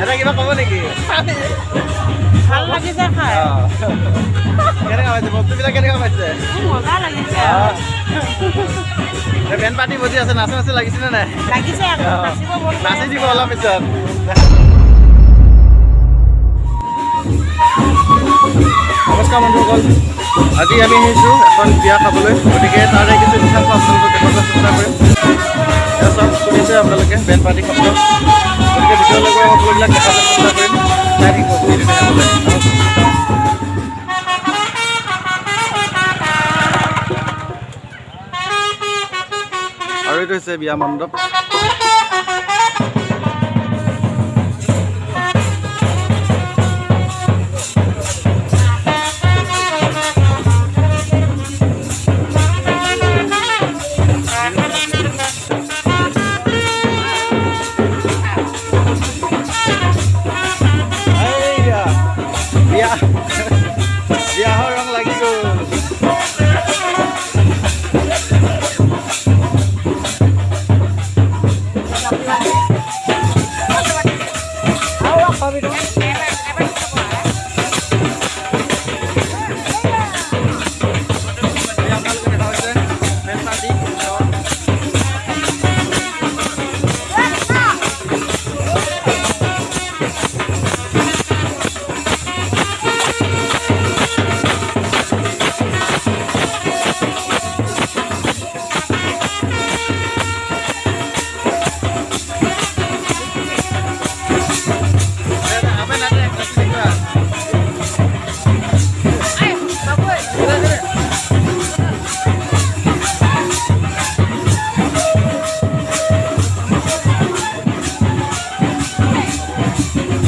Ada kiba kabo niki? ভাল লাগিছে খাই কেনেকা পাইছে বস্তুবিলাক কেনেকা পাইছে মজা লাগিছে বেন পাৰ্টি বজি আছে নাচ নাচ লাগিছে নে নাই লাগিছে নাচি দিব অলপ পিছত নমস্কাৰ বন্ধুসকল আজি আমি আহিছোঁ এখন বিয়া খাবলৈ গতিকে তাৰে কিছু বিশাল আপোনালোকক দেখাবলৈ চেষ্টা কৰিম চব শুনিছে আপোনালোকে বেন পাৰ্টি শব্দ গতিকে ভিতৰলৈ গৈ সকলোবিলাক দেখাবলৈ চেষ্টা কৰিম চাই থাকিব আৰু এইটো হৈছে বিয়া মণ্ডপ বিয়াহৰ ৰং লাগি গ'ল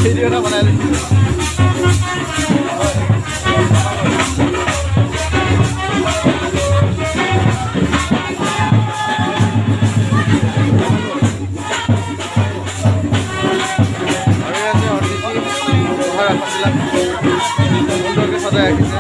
ভিডিও না বনাই লৈছো সদায় ৰাখিছে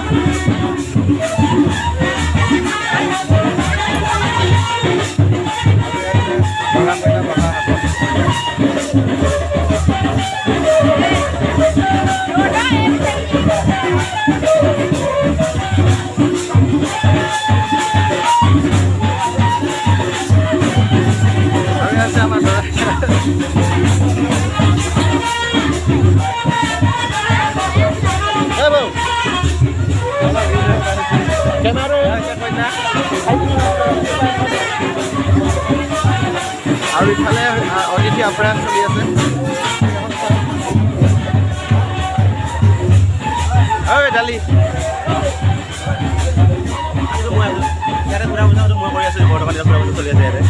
আৰু ইফালে অতিথি আপ্যায়ন চলি আছে ঐ ডালি ইয়াতে ঘূৰা বুজা মই কৰি আছোঁ বৰ্তমান ঘূৰা বুজা চলি আছে ইয়াতে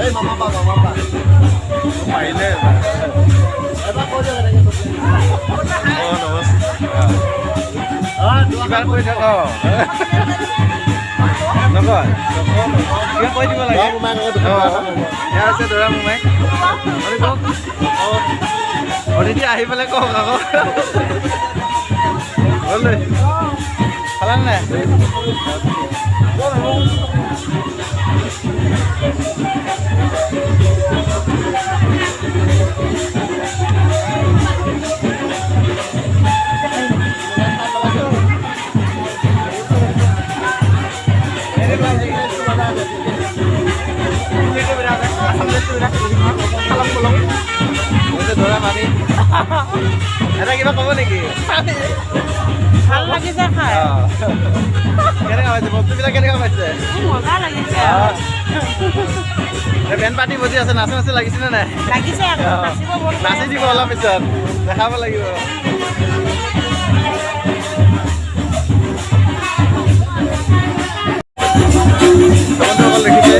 এই মামা পা পাৰিলে কিবা কৰি থাক নকয় কিবা কৈ দিব লাগে এয়া আছে দৰা মোমাই কওক অতিথি আহি পেলাই কওক আকৌ হ'ল খালানে নাই ধৰা মানি এটা কিবা ক'ব নেকি ভাল লাগিছে খাই কেনেকা পাইছে বস্তুবিলাক কেনেকা পাইছে মজা লাগিছে বেন পাৰ্টি বজি আছে নাচ নাচ লাগিছে নে নাই লাগিছে নাচি দিব অলপ পিছত দেখাব লাগিব বন্ধুসকল দেখিছে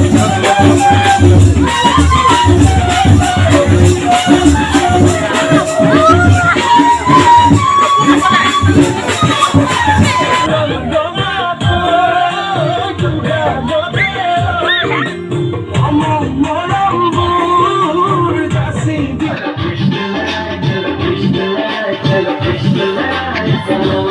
I'm Hello,